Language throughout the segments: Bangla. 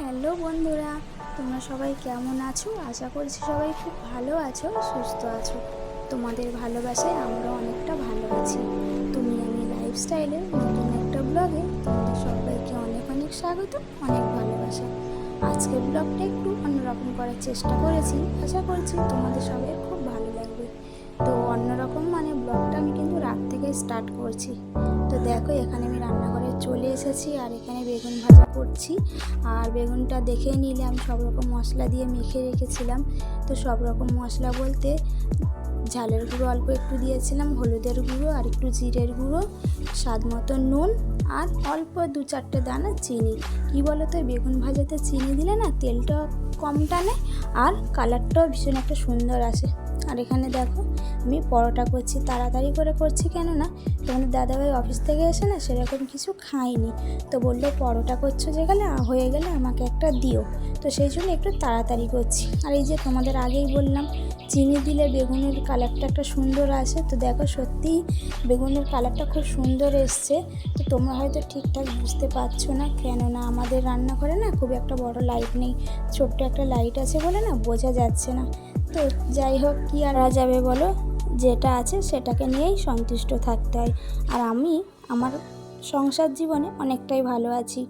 হ্যালো বন্ধুরা, তোমরা সবাই কেমন আছো? আশা করছি সবাই খুব ভালো আছো, সুস্থ আছো। তোমাদের ভালোবাসায় আমরা অনেকটা ভালো আছি। তুমি আমি লাইফস্টাইলের নতুন একটা ব্লগে তোমাদের সবাইকে অনেক অনেক স্বাগত, অনেক ভালোবাসা। আজকের ব্লগটা একটু অন্যরকম করার চেষ্টা করেছি, আশা করছি তোমাদের সবাই খুব ভালো লাগবে। তো অন্যরকম মানে ব্লগটা আমি কিন্তু রাত থেকে স্টার্ট করছি। তো দেখো, এখানে আমি রান্নাঘরে চলে এসেছি আর এখানে বেগুন ভাজা করছি। আর বেগুনটা দেখে নিলে আমি সব রকম মশলা দিয়ে মেখে রেখেছিলাম। তো সব রকম মশলা বলতে ঝালের গুঁড়ো অল্প একটু দিয়েছিলাম, হলুদের গুঁড়ো আর একটু জিরের গুঁড়ো, স্বাদ মতো নুন আর অল্প 2-4টে দানা চিনি। কি বলো তো, বেগুন ভাজাতে চিনি দিলে না তেলটা কম টানে আর কালারটাও ভীষণ একটা সুন্দর আসে। আর এখানে দেখো, আমি পরোটা করছি, তাড়াতাড়ি করে করছি, কেননা তোমাদের দাদাভাই অফিস থেকে এসে না সেরকম কিছু খায়নি। তো বললো পরোটা করছো যেখানে হয়ে গেলে আমাকে একটা দিও। তো সেই জন্য একটু তাড়াতাড়ি করছি। আর এই যে তোমাদের আগেই বললাম, চিনি দিলে বেগুনের কালারটা একটা সুন্দর আসে। তো দেখো, সত্যিই বেগুনের কালারটা খুব সুন্দর এসছে। তো তোমরা হয়তো ঠিকঠাক বুঝতে পারছো না, কেননা আমাদের রান্নাঘরে না খুব একটা বড় লাইট নেই, ছোট্ট একটা লাইট আছে বলে না বোঝা যাচ্ছে না। তো যাই হোক, কি আর যাবে বলো, যেটা আছে সেটাকে নিয়েই সন্তুষ্ট থাকতে হয়। আর আমি আমার সংসার জীবনে অনেকটাই ভালো আছি।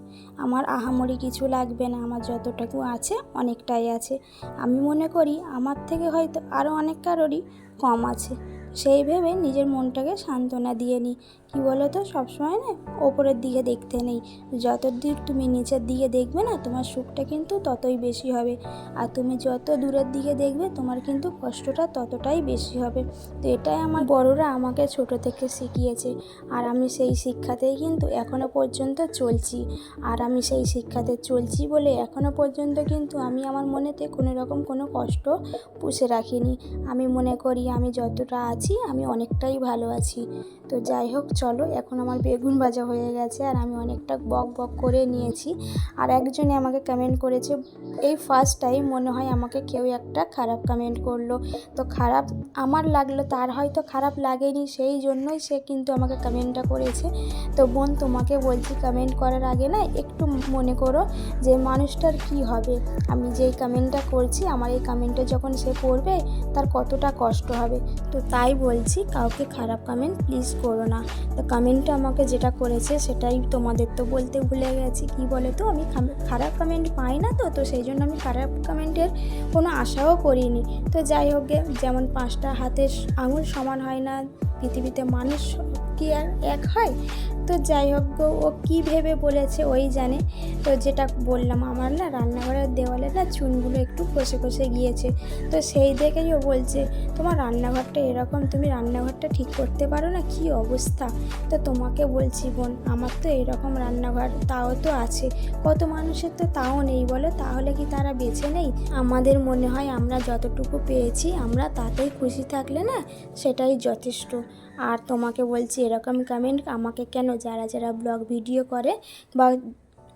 আমার আহামরি কিছু লাগবে না, আমার যতটুকু আছে অনেকটাই আছে। আমি মনে করি আমার থেকে হয়তো আরও অনেক কারোরই কম আছে, সেই ভেবে নিজের মনটাকে সান্ত্বনা দিয়ে নিই। কী বলো তো, সবসময় না ওপরের দিকে দেখতে নেই। যত দূর তুমি নিচের দিকে দেখবে না, তোমার সুখটা কিন্তু ততই বেশি হবে। আর তুমি যত দূরের দিকে দেখবে, তোমার কিন্তু কষ্টটা ততটাই বেশি হবে। তো এটাই আমার বড়রা আমাকে ছোট থেকে শিখিয়েছে। আর আমি সেই শিক্ষাতেই কিন্তু এখনও পর্যন্ত চলছি। আর আমি সেই শিক্ষাতে চলছি বলে এখনও পর্যন্ত কিন্তু আমি আমার মনেতে কোনো রকম কোনো কষ্ট পুষে রাখিনি। আমি মনে করি আমি যতটা আছি আমি অনেকটাই ভালো আছি। তো যাই হোক, চলো, এখন আমার বেগুন ভাজা হয়ে গেছে আর আমি অনেকটা বক বক করে নিয়েছি। আর একজনে আমাকে কমেন্ট করেছে, এই ফার্স্ট টাইম মনে হয় আমাকে কেউ একটা খারাপ কমেন্ট করলো। তো খারাপ আমার লাগলো, তার হয়তো খারাপ লাগেনি, সেই জন্যই সে কিন্তু আমাকে কমেন্টটা করেছে। তো বোন, তোমাকে বলছি, কমেন্ট করার আগে না একটু মনে করো যে মানুষটার কি হবে। আমি যেই কমেন্টটা করছি, আমার এই কমেন্টে যখন সে পড়বে তার কতটা কষ্ট হবে। তো তাই বলছি, কাউকে খারাপ কমেন্ট প্লিজ করো না। তো কমেন্টটা আমাকে যেটা করেছে সেটাই তোমাদের তো বলতে ভুলে গেছি। কি বলে তো, আমি খারাপ কমেন্ট পাই না, তো সেই জন্য আমি খারাপ কমেন্টের কোনো আশাও করিনি। তো যাই হোক, যেমন 5টা হাতের আঙুল সমান হয় না, পৃথিবীতে মানুষ কি আর এক হয়? তো যাই হোক, ও কী ভেবে বলেছে ওই জানে। তো যেটা বললাম, আমার না রান্নাঘরের দেওয়ালে না চুনগুলো একটু খসে খসে গিয়েছে। তো সেই দেখেই ও বলছে, তোমার রান্নাঘরটা এরকম, তুমি রান্নাঘরটা ঠিক করতে পারো না, কী অবস্থা। তো তোমাকে বলছি বোন, আমার তো এরকম রান্নাঘর তাও তো আছে, কত মানুষের তো তাও নেই বলো, তাহলে কি তারা বেঁচে নেই? আমাদের মনে হয় আমরা যতটুকু পেয়েছি আমরা তাতেই খুশি থাকলে না সেটাই যথেষ্ট। আর তোমাকে বলছি, এরকম কমেন্ট আমাকে কেন, যারা যারা ব্লগ ভিডিও করে বা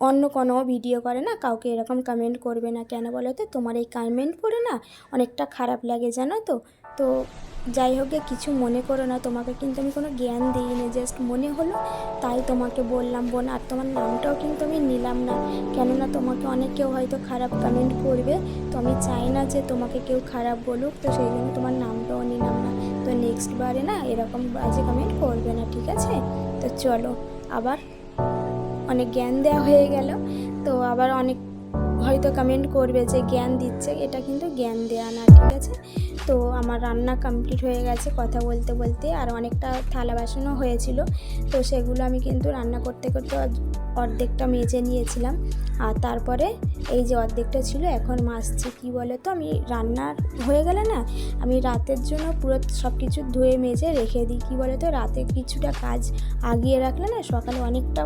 অন্য কোনো ভিডিও করে না, কাউকে এরকম কমেন্ট করবে না। কেন বলো তো, তোমার এই কমেন্ট পড়ে না অনেকটা খারাপ লাগে, জানো তো। তো যাই হোক, কিছু মনে করো না, তোমাকে কিন্তু আমি কোনো জ্ঞান দিইনি, জাস্ট মনে হলো তাই তোমাকে বললাম বোন। আর তোমার নামটাও কিন্তু আমি নিলাম না, কেননা তোমাকে অনেকেও হয়তো খারাপ কমেন্ট করবে। তো আমি চাই না যে তোমাকে কেউ খারাপ বলুক, তো সেই জন্য তোমার নামটাও নিলাম না। তো নেক্সট বারে না এরকম বাজে কমেন্ট করবে না, ঠিক আছে? তো চলো, আবার অনেক জ্ঞান দেওয়া হয়ে গেল। তো আবার অনেক হয়তো কমেন্ট করবে যে জ্ঞান দিচ্ছে, এটা কিন্তু জ্ঞান দেওয়া না, ঠিক আছে? তো আমার রান্না কমপ্লিট হয়ে গেছে কথা বলতে বলতে। আর অনেকটা থালা বাসনও হয়েছিল, তো সেগুলো আমি কিন্তু রান্না করতে করতে অর্ধেকটা মেজে নিয়েছিলাম। আর তারপরে এই যে অর্ধেকটা ছিল এখন মাজছি। কি বলে তো, আমি রান্নার হয়ে গেলে না আমি রাতের জন্য পুরো সব কিছু ধুয়ে মেজে রেখে দিই। কি বলে তো, রাতে কিছুটা কাজ আগিয়ে রাখলে না সকালে অনেকটা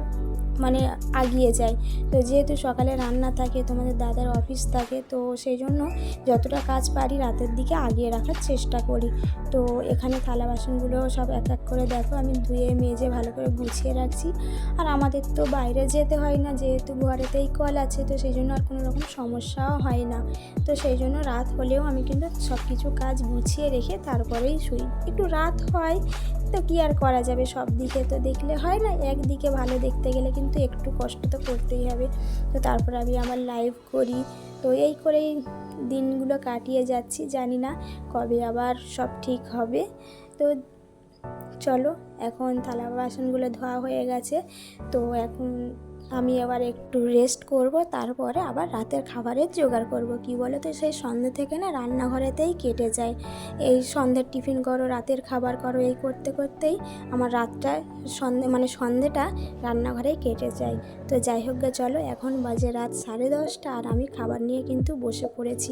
মানে আগিয়ে যায়। তো যেহেতু সকালে রান্না থাকে, তোমাদের দাদার অফিস থাকে, তো সেই জন্য যতটা কাজ পারি রাতের দিকে আগিয়ে রাখার চেষ্টা করি। তো এখানে থালা বাসনগুলো সব এক এক করে দেখো আমি ধুয়ে মেজে ভালো করে গুছিয়ে রাখছি। আর আমাদের তো বাইরে যেতে হয় না, যেহেতু ঘরেতেই কল আছে, তো সেই জন্য আর কোনো রকম সমস্যাও হয় না। তো সেই জন্য রাত হলেও আমি কিন্তু সব কিছু কাজ গুছিয়ে রেখে তারপরেই শুই। একটু রাত হয়, তো কী আর করা যাবে, সব দিকে তো দেখলে হয় না, একদিকে ভালো দেখতে গেলে কিন্তু একটু কষ্ট তো করতেই হবে। তো তারপর আমি আমার লাইভ করি, তো এই করেই দিনগুলো কাটিয়ে যাচ্ছি, জানি না কবে আবার সব ঠিক হবে। তো চলো, এখন থালা বাসনগুলো ধোয়া হয়ে গেছে, তো এখন আমি আবার একটু রেস্ট করব, তারপরে আবার রাতের খাবারের জোগাড় করব। কি বলো তো, সেই সন্ধ্যে থেকে না রান্নাঘরেতেই কেটে যায়, এই সন্ধ্যের টিফিন করো, রাতের খাবার করো, এই করতে করতেই আমার রাতটা সন্ধ্যেটা রান্নাঘরেই কেটে যায়। তো যাই হোক গে, চলো, এখন বাজে রাত 10:30 আর আমি খাবার নিয়ে কিন্তু বসে পড়েছি।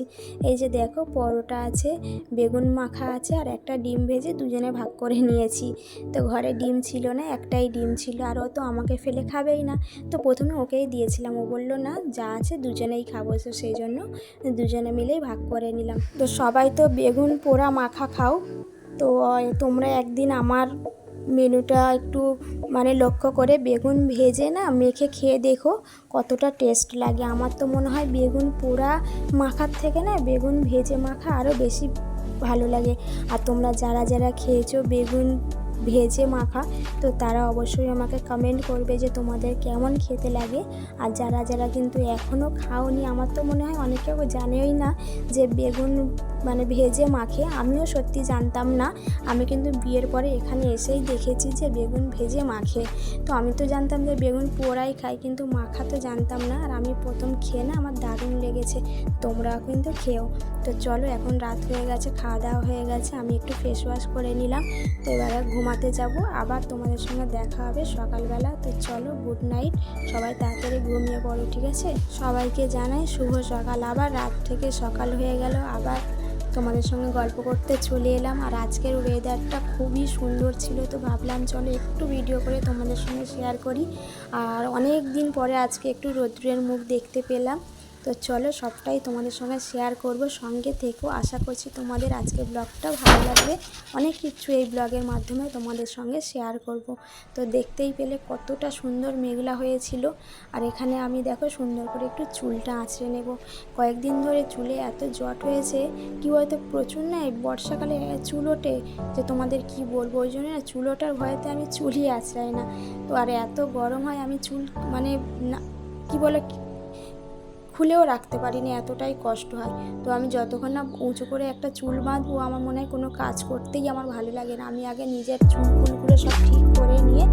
এই যে দেখো, পরোটা আছে, বেগুন মাখা আছে, আর একটা ডিম ভেজে দুজনে ভাগ করে নিয়েছি। তো ঘরে ডিম ছিল না, একটাই ডিম ছিল, আর ও তো আমাকে ফেলে খাবেই না, তো প্রথমে ওকেই দিয়েছিলাম, ও বললো না যা আছে দুজনেই খাবো, তো সেই জন্য দুজনে মিলেই ভাগ করে নিলাম। তো সবাই তো বেগুন পোড়া মাখা খাও, তো তোমরা একদিন আমার মেনুটা একটু লক্ষ্য করে বেগুন ভেজে না মেখে খেয়ে দেখো কতটা টেস্ট লাগে। আমার তো মনে হয় বেগুন পোড়া মাখার থেকে না বেগুন ভেজে মাখা আরও বেশি ভালো লাগে। আর তোমরা যারা যারা খেয়েছো বেগুন ভেজে মাখা, তো তারা অবশ্যই আমাকে কমেন্ট করবে যে তোমাদের কেমন খেতে লাগে। আর যারা যারা কিন্তু এখনও খাওনি, আমার তো মনে হয় অনেকেও জানেই না যে বেগুন ভেজে মাখে, আমিও সত্যি জানতাম না। আমি কিন্তু বিয়ের পরে এখানে এসেই দেখেছি যে বেগুন ভেজে মাখে, তো আমি তো জানতাম যে বেগুন পোড়াই খাই, কিন্তু মাখা তো জানতাম না। আর আমি প্রথম খেয়ে না আমার দারুণ লেগেছে, তোমরাও কিন্তু খেও। তো চলো, এখন রাত হয়ে গেছে, খাওয়া দাওয়া হয়ে গেছে, আমি একটু ফেস ওয়াশ করে নিলাম, তো এবারে ঘুমাতে যাব। আবার তোমাদের সঙ্গে দেখা হবে সকালবেলা। তো চলো, গুড নাইট, সবাই তাড়াতাড়ি ঘুমিয়ে পড়ো, ঠিক আছে? সবাইকে জানাই শুভ সকাল। আবার রাত থেকে সকাল হয়ে গেল, আবার তোমাদের সঙ্গে গল্প করতে চলে এলাম। আর আজকের ওয়েদারটা খুবই সুন্দর ছিল, তো ভাবলাম চলো একটু ভিডিও করে তোমাদের সঙ্গে শেয়ার করি। আর অনেক দিন পরে আজকে একটু রৌদ্রের মুখ দেখতে পেলাম, তো চলো সবটাই তোমাদের সঙ্গে শেয়ার করব, সঙ্গে থেকো। আশা করছি তোমাদের আজকে ব্লগটা ভালো লাগবে, অনেক কিছু এই ব্লগের মাধ্যমে তোমাদের সঙ্গে শেয়ার করব। তো দেখতেই পেলে কতটা সুন্দর মেঘলা হয়েছিল। আর এখানে আমি দেখো সুন্দর করে একটু চুলটা আঁচড়ে নেব, কয়েকদিন ধরে চুলে এত জট হয়েছে, কি বলতো প্রচুর না, এই বর্ষাকালে চুল ওঠে যে তোমাদের কি বলবো, ওই জন্য না চুল ওঠার ভয়েতে আমি চুলই আঁচড়াই না। তো আর এত গরম হয়, আমি চুল না কি বলে খুলেও রাখতে পারিনি, এতটাই কষ্ট হয়। তো আমি যতক্ষণ না উঁচু করে একটা চুল বাঁধবো, আমার মনে হয় কোনো কাজ করতেই আমার ভালো লাগে না। আমি আগে নিজের চুলগুলো সব ঠিক করে নিয়ে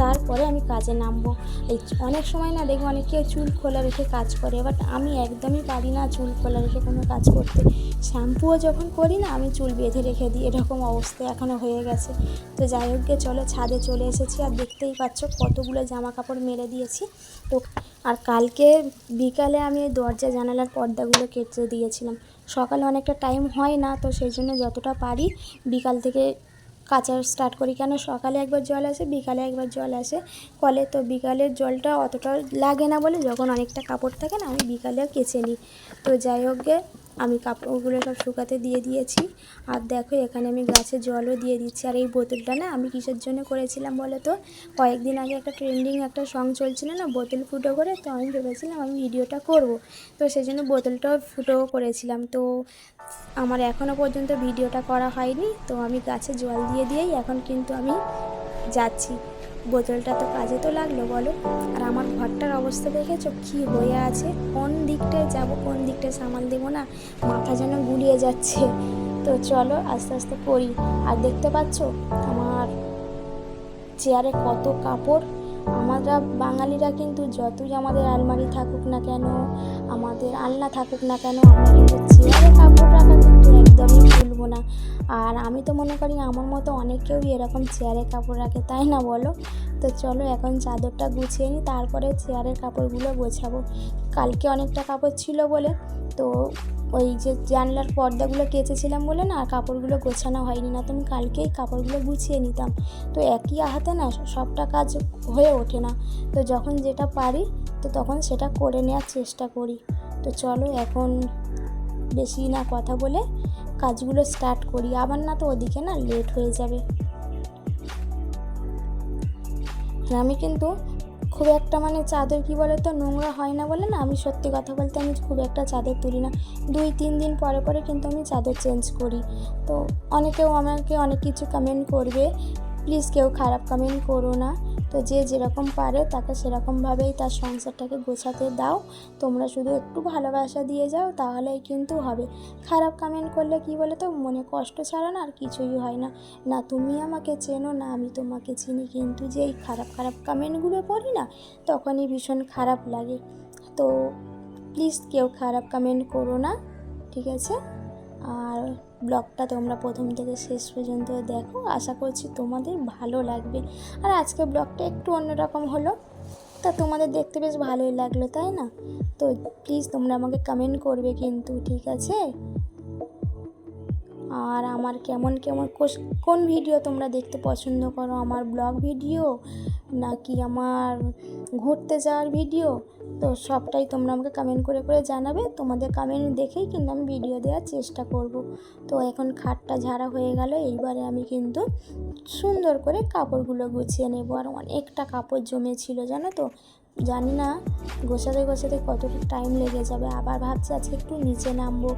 তারপরে আমি কাজে নামবো। এই অনেক সময় না দেখবো অনেকে চুল খোলা রেখে কাজ করে, বাট আমি একদমই পারি না চুল খোলা রেখে কোনো কাজ করতে। শ্যাম্পুও যখন করি না, আমি চুল বেঁধে রেখে দিই, এরকম অবস্থা এখনও হয়ে গেছে। তো যাই হোক গে, চলো ছাদে চলে এসেছি, আর দেখতেই পাচ্ছ কতগুলো জামা কাপড় মেলে দিয়েছি। তো আর কালকে বিকালে আমি দরজা জানালার পর্দাগুলো কেটে দিয়েছিলাম, সকালে অনেকটা টাইম হয় না, তো সেই জন্য যতটা পারি বিকাল থেকে কাচা স্টার্ট করি। কেন সকালে একবার জল আসে, বিকালে একবার জল আসে কলে, তো বিকালের জলটা অতটা লাগে না বলে যখন অনেকটা কাপড় থাকে না, আমি বিকালে কেচে নিই। তো যাই হোক গে, আমি কাপড়গুলো সব শুকাতে দিয়ে দিয়েছি। আর দেখো এখানে আমি গাছে জলও দিয়ে দিচ্ছি। আর এই বোতলটা না আমি কিসের জন্য করেছিলাম বলো তো, কয়েকদিন আগে একটা ট্রেন্ডিং একটা সং চলছিল না, বোতল ফুটো করে, তো আমি ভেবেছিলাম আমি ভিডিওটা করব, তো সেই জন্য বোতলটাও ফুটোও করেছিলাম। তো আমার এখনও পর্যন্ত ভিডিওটা করা হয়নি, তো আমি গাছে জল দিয়ে দিয়েই এখন কিন্তু আমি যাচ্ছি। বোতলটা তো কাজে তো লাগলো বলো। আর আমার ঘরটার অবস্থা দেখেছো কী হয়ে আছে, কোন দিকটায় যাব কোন দিকটায় সামাল দেবো না, মাথা যেন গুলিয়ে যাচ্ছে। তো চলো আস্তে আস্তে করি। আর দেখতে পাচ্ছ আমার চেয়ারে কত কাপড়। আমরা বাঙালিরা কিন্তু যতই আমাদের আলমারি থাকুক না কেন, আমাদের আলনা থাকুক না কেন, আমরা কিন্তু চেয়ারে কাপড় রাখা কিন্তু একদমই ভুলবো না। আর আমি তো মনে করি আমার মতো অনেকেই এরকম চেয়ারে কাপড় রাখে, তাই না বলো? তো চলো এখন চাদরটা গুছিয়ে নিই, তারপরে চেয়ারের কাপড়গুলো গোছাবো। কালকে অনেকটা কাপড় ছিল বলে, তো ওই যে জানলার পর্দাগুলো কেচেছিলাম বলে না কাপড়গুলো গোছানো হয়নি, না তুমি কালকেই কাপড়গুলো গুছিয়ে নিতাম। তো একই হাতে না সবটা কাজ হয়ে ওঠে না, তো যখন যেটা পারি তো তখন সেটা করে নেওয়ার চেষ্টা করি। তো চলো এখন বেশি না কথা বলে কাজগুলো স্টার্ট করি, আবার না তো ওদিকে না লেট হয়ে যাবে। আমি কিন্তু খুব একটা চাদর কি বলে তো নোংরা হয় না বলে না, আমি সত্যি কথা বলতে আমি খুব একটা চাদর তুলি না, 2-3 দিন পরে পরে কিন্তু আমি চাদর চেঞ্জ করি। তো অনেকেও আমাকে অনেক কিছু কমেন্ট করবে প্লিজ কেউ খারাপ কমেন্ট করো না। তো যে যেরকম পারে তাকে সেরকমভাবেই তার সংসারটাকে গোছাতে দাও। তোমরা শুধু একটু ভালোবাসা দিয়ে যাও, তাহলেই কিন্তু হবে। খারাপ কমেন্ট করলে কি বলে তো, মনে কষ্ট ছাড়া না আর কিছুই হয় না। না তুমি আমাকে চেনো, না আমি তোমাকে চিনি, কিন্তু যেই খারাপ খারাপ কমেন্টগুলো পড়ি না, তখনই ভীষণ খারাপ লাগে। তো প্লিজ কেউ খারাপ কমেন্ট করো না, ঠিক আছে? আর ব্লগটা তোমরা প্রথম থেকে শেষ পর্যন্ত দেখো, আশা করছি তোমাদের ভালো লাগবে। আর আজকে ব্লগটা একটু অন্যরকম হলো, তা তোমাদের দেখতে বেশ ভালোই লাগলো, তাই না? তো প্লিজ তোমরা আমাকে কমেন্ট করবে কিন্তু, ঠিক আছে? আর আমার কেমন কেমন কোন ভিডিও তোমরা দেখতে পছন্দ করো, আমার ব্লগ ভিডিও নাকি আমার ঘুরতে যাওয়ার ভিডিও, তো সবটাই তোমরা আমাকে কমেন্ট করে করে জানাবে। তোমাদের কমেন্ট দেখেই কিন্তু আমি ভিডিও দেওয়ার চেষ্টা করব। তো এখন খাটটা ঝাড়া হয়ে গেল, এইবারে আমি কিন্তু সুন্দর করে কাপড়গুলো গুছিয়ে নেব। আর অনেকটা কাপড় জমেছিল জানো তো, জানি না গোছাতে গোছাতে কতটা টাইম লেগে যাবে। আবার ভাবছি আজকে একটু নিচে নামবো।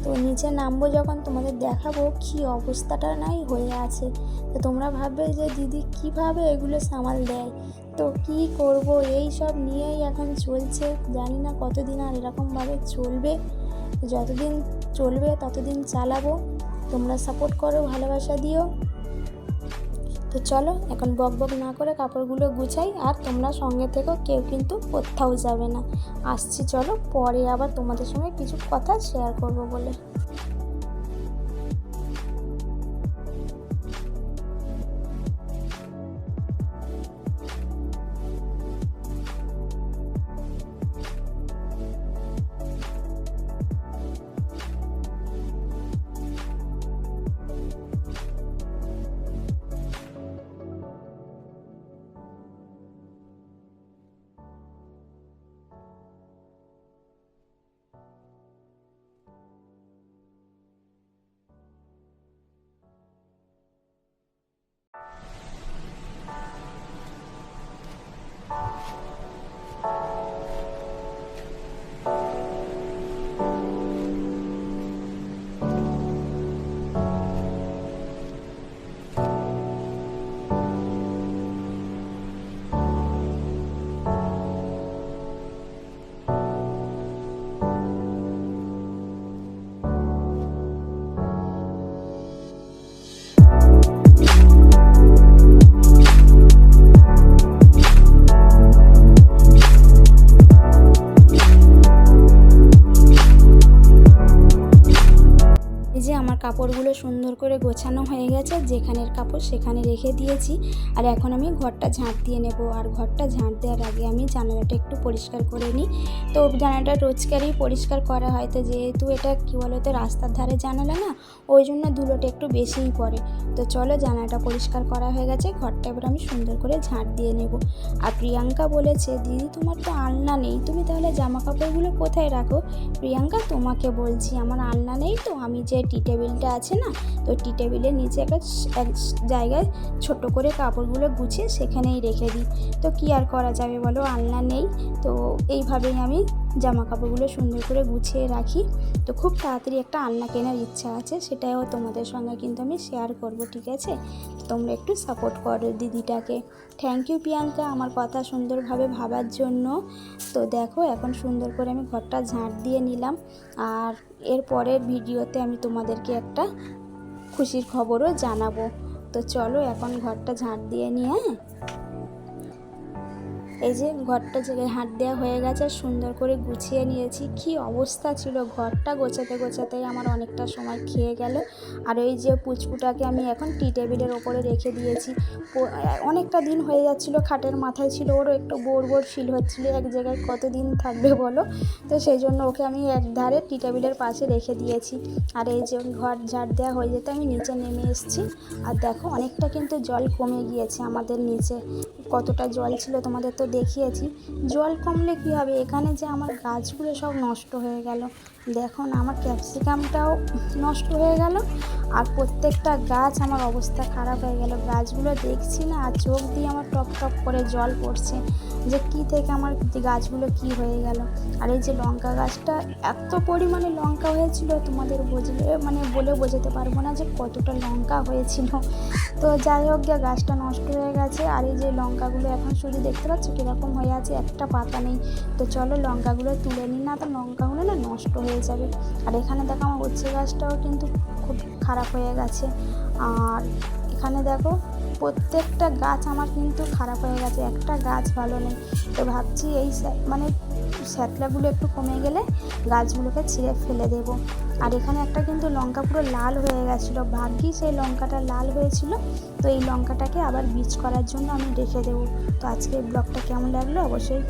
তো নিচে নামবো যখন তোমাদের দেখাবো কী অবস্থাটা নাই হয়ে আছে। তো তোমরা ভাববে যে দিদি কীভাবে এগুলো সামাল দেয়। তো কী করব, এই সব নিয়েই এখন চলছে। জানি না কতদিন আর এরকমভাবে চলবে। যতদিন চলবে ততদিন চালাবো। তোমরা সাপোর্ট করো, ভালোবাসা দিও। তো চলো এখন বক বক না করে কাপড়গুলো গুছাই। আর তোমরা সঙ্গে থেকো, কেউ কিন্তু কোথাও যাবে না। আসছি চলো, পরে আবার তোমাদের সঙ্গে কিছু কথা শেয়ার করব বলে। কাপড়গুলো সুন্দর করে গোছানো হয়ে গেছে, যেখানের কাপড় সেখানে রেখে দিয়েছি। আর এখন আমি ঘরটা ঝাঁট দিয়ে নেব। আর ঘরটা ঝাঁট দেওয়ার আগে আমি জানালাটা একটু পরিষ্কার করে নিই। তো জানালাটা রোজকারই পরিষ্কার করা হয়, তো যেহেতু এটা কী বলো তো রাস্তার ধারে জানালা না, ওই জন্য ধুলোটা একটু বেশিই পড়ে। তো চলো, জানালাটা পরিষ্কার করা হয়ে গেছে, ঘরটা এবার আমি সুন্দর করে ঝাঁট দিয়ে নেব। আর প্রিয়াঙ্কা বলেছে, দিদি তোমার তো আলনা নেই, তুমি তাহলে জামা কাপড়গুলো কোথায় রাখো? প্রিয়াঙ্কা তোমাকে বলছি, আমার আলনা নেই তো আমি যে টি টেবিলটা আছে না, তো টি টেবিলের নিচে এক জায়গায় ছোট করে কাপড়গুলো গুছিয়ে সেখানেই রেখে দিই। তো কী আর করা যাবে বলো, আলনা নেই। তো এইভাবেই আমি জামা কাপড়গুলো সুন্দর করে গুছিয়ে রাখি। তো খুব তাড়াতাড়ি একটা আলনা কেনার ইচ্ছা আছে, সেটাও তোমাদের সঙ্গে কিন্তু আমি শেয়ার করব, ঠিক আছে? তোমরা একটু সাপোর্ট করো দিদিটাকে। থ্যাংক ইউ প্রিয়াঙ্কা আমার কথা সুন্দরভাবে ভাবার জন্য। তো দেখো, এখন সুন্দর করে আমি ঘরটা ঝাঁট দিয়ে নিলাম। আর এর পরের ভিডিওতে আমি তোমাদেরকে একটা খুশির খবরও জানাবো। তো চলো এখন ঘরটা ঝাঁট দিয়ে নিয়ে, এই যে ঘরটা ঝাঁট দেওয়া হয়ে গেছে, সুন্দর করে গুছিয়ে নিয়েছি। কি অবস্থা ছিল, ঘরটা গোছাতে গোছাতেই আমার অনেকটা সময় খেয়ে গেল। আর ওই যে পুচকুটাকে আমি এখন টি টেবিলের ওপরে রেখে দিয়েছি। অনেকটা দিন হয়ে যাচ্ছিলো, খাটের মাথায় ছিল, ওরও একটু বোর বোর ফিল হচ্ছিলো, এক জায়গায় কতদিন থাকবে বলো। তো সেই জন্য ওকে আমি এক ধারে টি টেবিলের পাশে রেখে দিয়েছি। আর এই যে ঘর ঝাঁট দেওয়া হয়ে যেতে আমি নিচে নেমে এসেছি। আর দেখো, অনেকটা কিন্তু জল কমে গিয়েছে আমাদের নিচে। কতটা জল ছিল তোমাদের তো দেখিয়েছি। জল কমলে কী হবে, এখানে যে আমার গাছগুলো সব নষ্ট হয়ে গেল। দেখো না, আমার ক্যাপসিকামটাও নষ্ট হয়ে গেল। আর প্রত্যেকটা গাছ আমার অবস্থা খারাপ হয়ে গেল। গাছগুলো দেখছি না, আর চোখ দিয়ে আমার টপ টপ করে জল পড়ছে। যে কী থেকে আমার গাছগুলো কি হয়ে গেল। আর এই যে লঙ্কা গাছটা এত পরিমাণে লঙ্কা হয়েছিল, তোমাদের বলে বোঝাতে পারবো না যে কতটা লঙ্কা হয়েছিল। তো যাই হোক গিয়ে গাছটা নষ্ট হয়ে গেছে। আর এই যে লঙ্কাগুলো এখন শুধু দেখতে পাচ্ছ কীরকম হয়ে আছে, একটা পাতা নেই। তো চলো লঙ্কাগুলো তুলে নিই, না তো লঙ্কাগুলো না নষ্ট হয়ে যাবে। আর এখানে দেখো আমার উচ্ছে গাছটাও কিন্তু খুব খারাপ হয়ে গেছে। আর এখানে দেখো প্রত্যেকটা গাছ আমার কিন্তু খারাপ হয়ে গেছে, একটা গাছ ভালো নেই। তো ভাবছি এই শ্যাতলাগুলো একটু কমে গেলে গাছগুলোকে ছিঁড়ে ফেলে দেব। আর এখানে একটা কিন্তু লঙ্কা পুরো লাল হয়ে গেছিলো, ভাগ্যিস সেই লঙ্কাটা লাল হয়েছিল। তো এই লঙ্কাটাকে আবার বীজ করার জন্য আমি রেখে দেবো। তো আজকে ব্লগটা কেমন লাগলো অবশ্যই